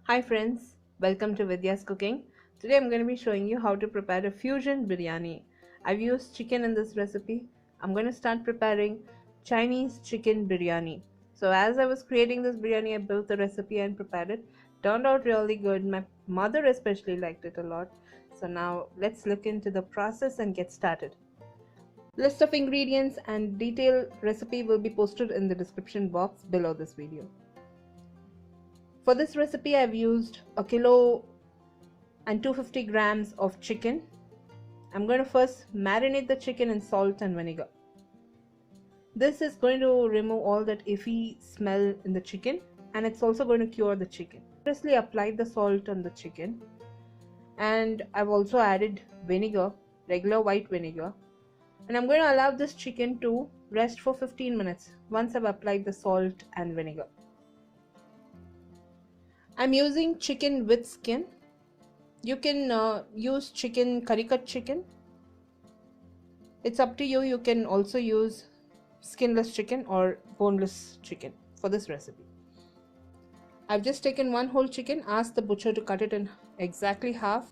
Hi friends, welcome to Vidyascooking. Today I'm going to be showing you how to prepare a fusion biryani. I've used chicken in this recipe. I'm going to start preparing Chinese chicken biryani. So as I was creating this biryani, I built the recipe and prepared it. Turned out really good. My mother especially liked it a lot. So now let's look into the process and get started. List of ingredients and detailed recipe will be posted in the description box below this video. For this recipe, I've used a kilo and 250 grams of chicken. I'm going to first marinate the chicken in salt and vinegar. This is going to remove all that iffy smell in the chicken, and it's also going to cure the chicken. Firstly, applied the salt on the chicken, and I've also added vinegar, regular white vinegar, and I'm going to allow this chicken to rest for 15 minutes once I've applied the salt and vinegar. I'm using chicken with skin. You can use curry cut chicken. It's up to you. You can also use skinless chicken or boneless chicken for this recipe. I've just taken one whole chicken, asked the butcher to cut it in exactly half.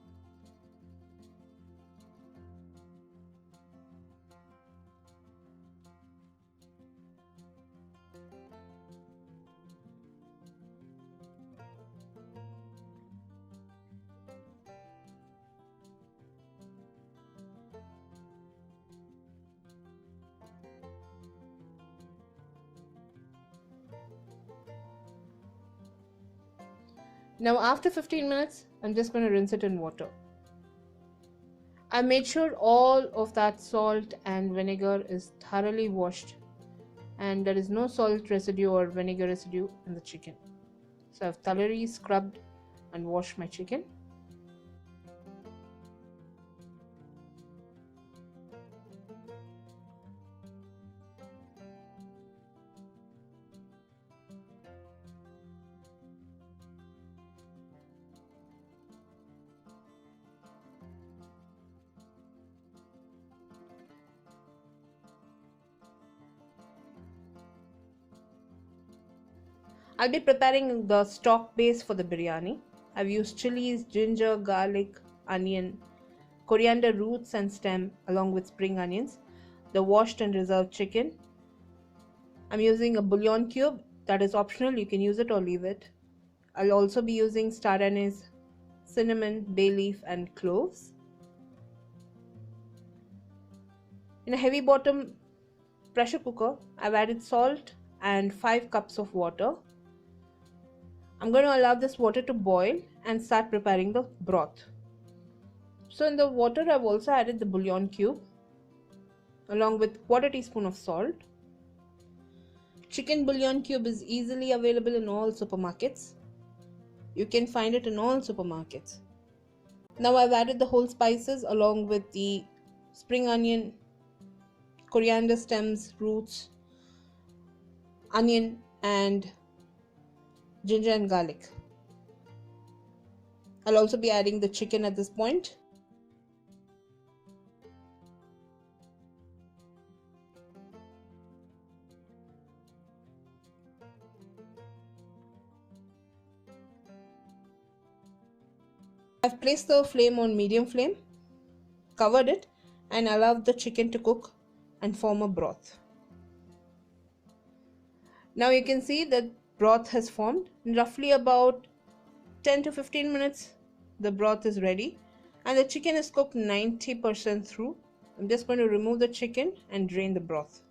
Now after 15 minutes, I'm just going to rinse it in water. I made sure all of that salt and vinegar is thoroughly washed and there is no salt residue or vinegar residue in the chicken. So I've thoroughly scrubbed and washed my chicken. I'll be preparing the stock base for the biryani. I've used chilies, ginger, garlic, onion, coriander roots and stem along with spring onions, the washed and reserved chicken. I'm using a bouillon cube, that is optional, you can use it or leave it. I'll also be using star anise, cinnamon, bay leaf and cloves. In a heavy bottom pressure cooker, I've added salt and 5 cups of water. I'm going to allow this water to boil and start preparing the broth. So in the water, I've also added the bouillon cube along with 1/4 teaspoon of salt. Chicken bouillon cube is easily available in all supermarkets. You can find it in all supermarkets. Now I've added the whole spices along with the spring onion, coriander stems, roots, onion and ginger and garlic. I'll also be adding the chicken at this point. I've placed the flame on medium flame, covered it and allowed the chicken to cook and form a broth. Now you can see that broth has formed. In roughly about 10 to 15 minutes the broth is ready and the chicken is cooked 90% through. I'm just going to remove the chicken and drain the broth.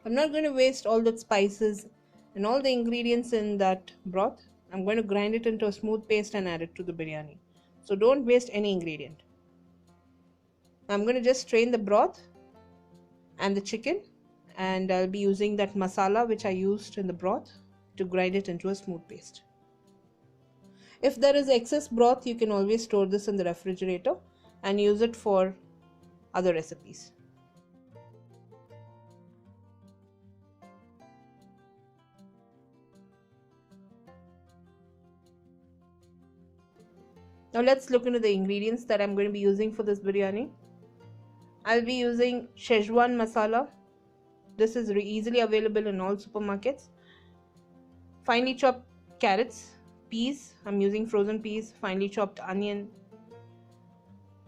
I'm not going to waste all the spices and all the ingredients in that broth. I'm going to grind it into a smooth paste and add it to the biryani. So don't waste any ingredient. I'm going to just strain the broth and the chicken, and I'll be using that masala which I used in the broth to grind it into a smooth paste. If there is excess broth, you can always store this in the refrigerator and use it for other recipes. Now let's look into the ingredients that I'm going to be using for this biryani. I'll be using schezwan masala. This is easily available in all supermarkets. Finely chopped carrots, peas. I'm using frozen peas, finely chopped onion,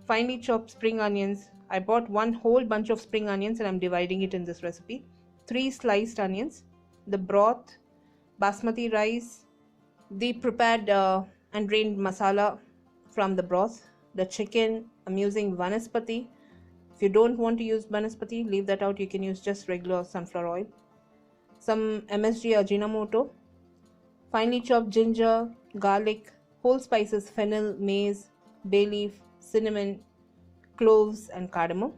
finely chopped spring onions. I bought one whole bunch of spring onions and I'm dividing it in this recipe. 3 sliced onions, the broth, basmati rice, the prepared and drained masala from the broth, the chicken. I'm using vanaspati. If you don't want to use vanaspati, leave that out. You can use just regular sunflower oil. Some MSG Ajinomoto, finely chopped ginger, garlic, whole spices, fennel, mace, bay leaf, cinnamon, cloves and cardamom,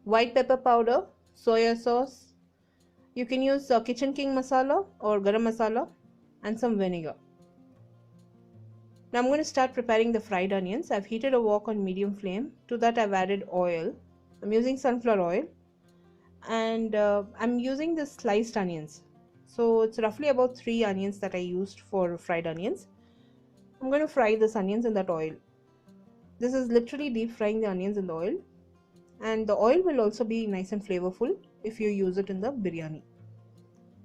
white pepper powder, soya sauce. You can use kitchen king masala or garam masala, and some vinegar. Now I'm going to start preparing the fried onions. I've heated a wok on medium flame. To that I've added oil. I'm using sunflower oil, and I'm using the sliced onions. So it's roughly about 3 onions that I used for fried onions. I'm going to fry these onions in that oil. This is literally deep frying the onions in the oil, and the oil will also be nice and flavorful if you use it in the biryani.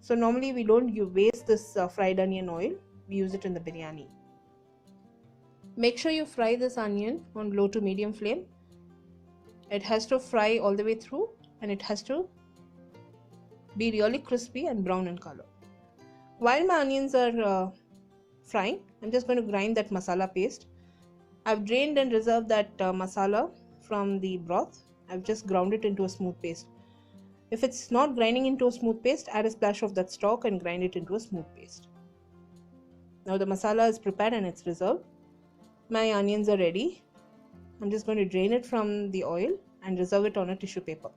So normally we don't waste this fried onion oil, we use it in the biryani. Make sure you fry this onion on low to medium flame. It has to fry all the way through, and it has to be really crispy and brown in color. While my onions are frying, I'm just going to grind that masala paste. I've drained and reserved that masala from the broth. I've just ground it into a smooth paste. If it's not grinding into a smooth paste, add a splash of that stock and grind it into a smooth paste. Now the masala is prepared and it's reserved. My onions are ready. I'm just going to drain it from the oil and reserve it on a tissue paper.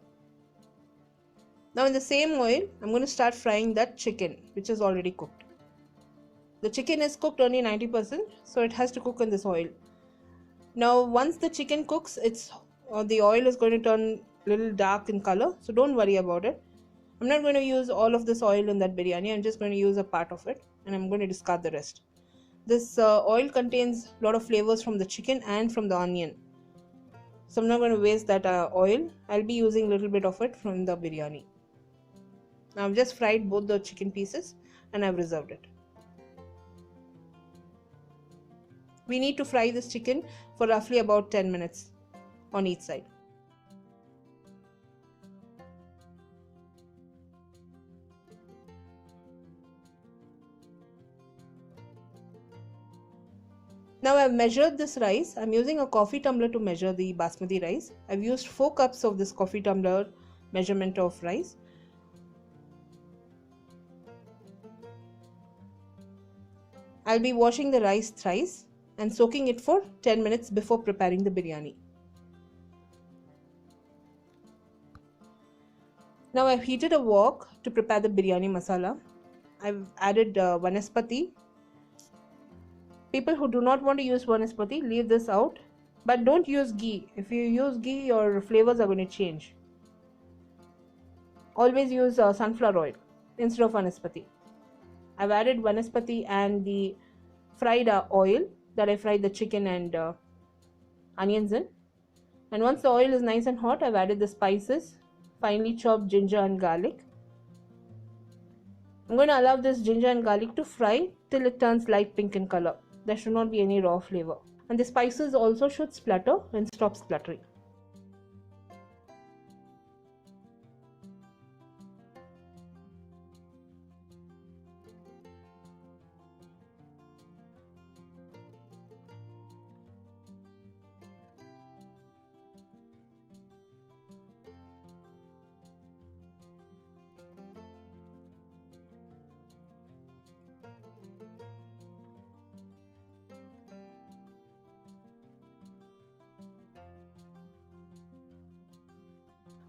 Now in the same oil, I'm going to start frying that chicken, which is already cooked. The chicken is cooked only 90%, so it has to cook in this oil. Now once the chicken cooks, the oil is going to turn a little dark in color, so don't worry about it. I'm not going to use all of this oil in that biryani. I'm just going to use a part of it, and I'm going to discard the rest. This oil contains a lot of flavors from the chicken and from the onion, so I'm not going to waste that oil. I'll be using a little bit of it from the biryani. Now I've just fried both the chicken pieces and I've reserved it. We need to fry this chicken for roughly about 10 minutes on each side. Now I've measured this rice. I'm using a coffee tumbler to measure the basmati rice. I've used 4 cups of this coffee tumbler measurement of rice. I'll be washing the rice thrice and soaking it for 10 minutes before preparing the biryani. Now I've heated a wok to prepare the biryani masala. I've added vanaspati. People who do not want to use vanaspati, leave this out, but don't use ghee. If you use ghee, your flavors are going to change. Always use sunflower oil instead of vanaspati. I've added vanaspati and the fried oil that I fried the chicken and onions in. And once the oil is nice and hot, I've added the spices, finely chopped ginger and garlic. I'm going to allow this ginger and garlic to fry till it turns light pink in color. There should not be any raw flavor. And the spices also should splutter and stop spluttering.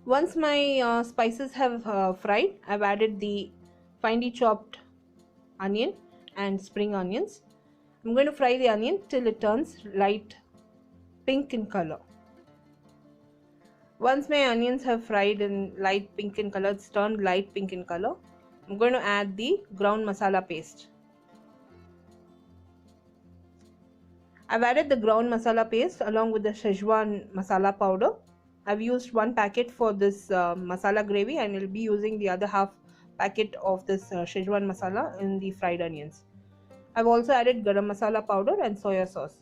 Once my spices have fried, I've added the finely chopped onion and spring onions. I'm going to fry the onion till it turns light pink in color. Once my onions have fried in light pink in color, it's turned light pink in color, I'm going to add the ground masala paste. I've added the ground masala paste along with the schezwan masala powder. I've used 1 packet for this masala gravy, and will be using the other half packet of this schezwan masala in the fried onions. I've also added garam masala powder and soya sauce.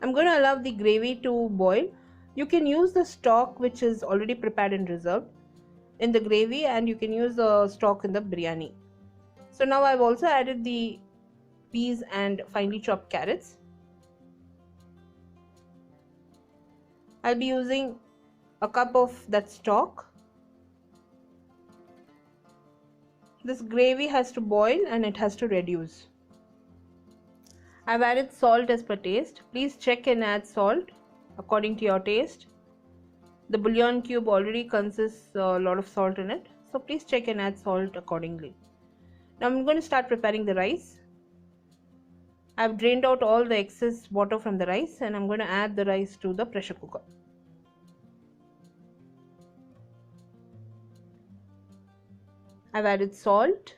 I'm going to allow the gravy to boil. You can use the stock which is already prepared and reserved in the gravy, and you can use the stock in the biryani. So now I've also added the peas and finely chopped carrots. I'll be using a cup of that stock. This gravy has to boil and it has to reduce. I've added salt as per taste. Please check and add salt according to your taste. The bouillon cube already consists a lot of salt in it, so please check and add salt accordingly. Now I'm going to start preparing the rice. I've drained out all the excess water from the rice and I'm going to add the rice to the pressure cooker. I've added salt.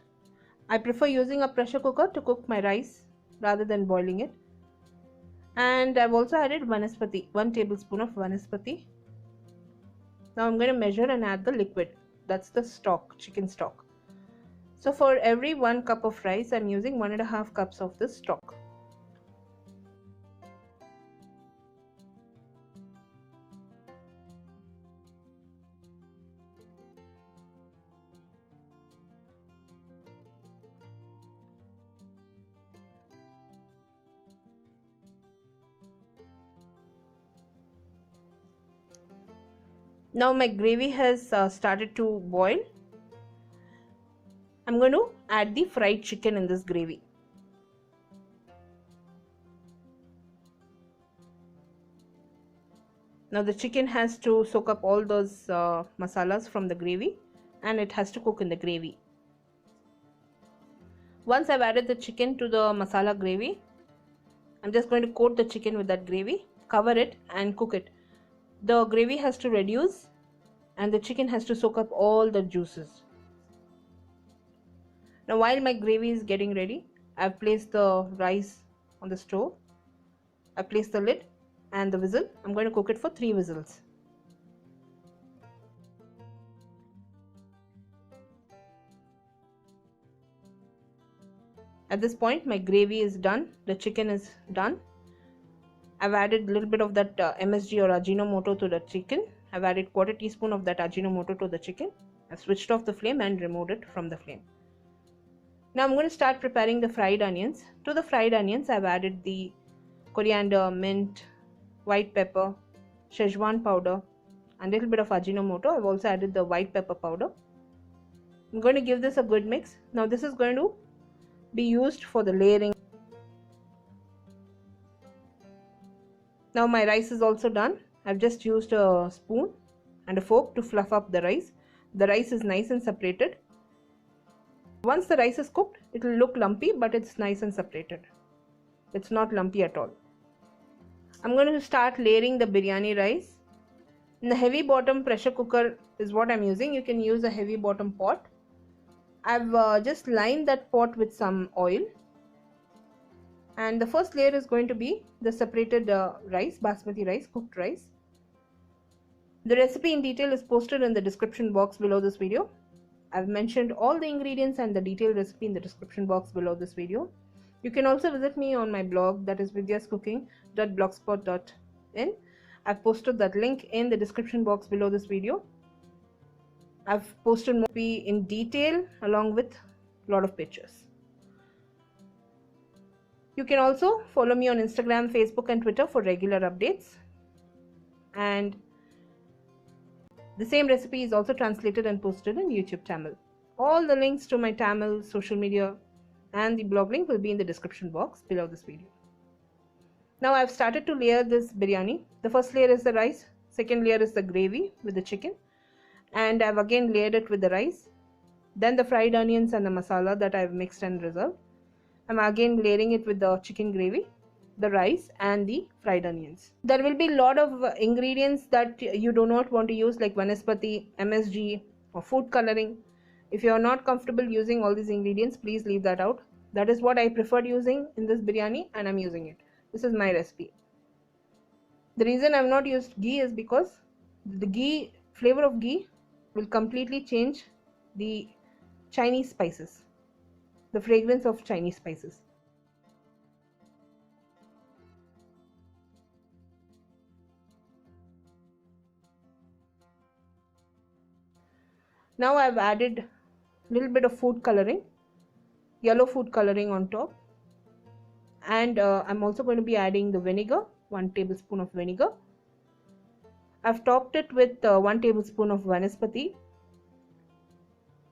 I prefer using a pressure cooker to cook my rice rather than boiling it. And I've also added vanaspati, 1 tablespoon of vanaspati. Now I'm going to measure and add the liquid. That's the stock, chicken stock. So for every 1 cup of rice, I'm using 1.5 cups of this stock. Now my gravy has started to boil. I'm going to add the fried chicken in this gravy. Now the chicken has to soak up all those masalas from the gravy and it has to cook in the gravy. Once I've added the chicken to the masala gravy, I'm just going to coat the chicken with that gravy, cover it and cook it. The gravy has to reduce and the chicken has to soak up all the juices. Now while my gravy is getting ready, I've placed the rice on the stove. I've placed the lid and the whistle. I'm going to cook it for 3 whistles. At this point my gravy is done, the chicken is done. I've added a little bit of that MSG or Ajinomoto to the chicken. I've added 1/4 teaspoon of that Ajinomoto to the chicken. I've switched off the flame and removed it from the flame. Now I'm going to start preparing the fried onions. To the fried onions I've added the coriander, mint, white pepper, schezwan powder and a little bit of Ajinomoto. I've also added the white pepper powder. I'm going to give this a good mix. Now this is going to be used for the layering. Now my rice is also done. I've just used a spoon and a fork to fluff up the rice. The rice is nice and separated. Once the rice is cooked, it will look lumpy, but it's nice and separated. It's not lumpy at all. I'm going to start layering the biryani rice. In the heavy bottom pressure cooker is what I'm using. You can use a heavy bottom pot. I've just lined that pot with some oil. And the first layer is going to be the separated rice, basmati rice, cooked rice. The recipe in detail is posted in the description box below this video. I've mentioned all the ingredients and the detailed recipe in the description box below this video. You can also visit me on my blog, that is vidyascooking.blogspot.in. I've posted that link in the description box below this video. I've posted more in detail along with a lot of pictures. You can also follow me on Instagram, Facebook and Twitter for regular updates. And the same recipe is also translated and posted in YouTube Tamil. All the links to my Tamil social media and the blog link will be in the description box below this video. Now I've started to layer this biryani. The first layer is the rice, second layer is the gravy with the chicken, and I've again layered it with the rice, then the fried onions and the masala that I've mixed and reserved. I'm again layering it with the chicken gravy. the rice and the fried onions. There will be a lot of ingredients that you do not want to use, like vanaspati, MSG, or food coloring. If you are not comfortable using all these ingredients, please leave that out. That is what I preferred using in this biryani, and I'm using it. This is my recipe. The reason I've not used ghee is because the flavor of ghee will completely change the Chinese spices, the fragrance of Chinese spices. Now I've added a little bit of food coloring, yellow food coloring on top, and I'm also going to be adding the vinegar, 1 tablespoon of vinegar. I've topped it with 1 tablespoon of vanaspati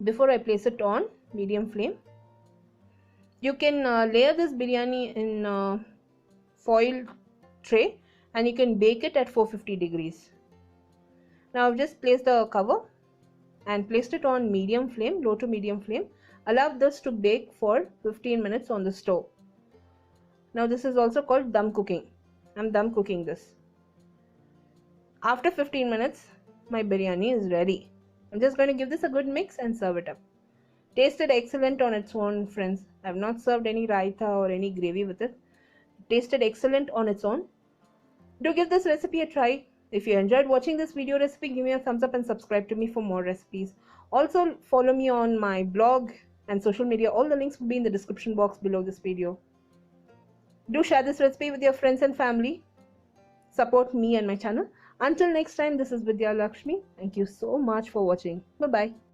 before I place it on medium flame. You can layer this biryani in foil tray and you can bake it at 450 degrees. Now I've just placed the cover and placed it on medium flame, low to medium flame. Allow this to bake for 15 minutes on the stove. Now this is also called dum cooking. I'm dum cooking this. After 15 minutes, my biryani is ready. I'm just going to give this a good mix and serve it up. Tasted excellent on its own, friends. I have not served any raita or any gravy with it. Tasted excellent on its own. Do give this recipe a try. If you enjoyed watching this video recipe, give me a thumbs up and subscribe to me for more recipes. Also follow me on my blog and social media. All the links will be in the description box below this video. Do share this recipe with your friends and family. Support me and my channel. Until next time, this is Vidya Lakshmi. Thank you so much for watching. Bye-bye.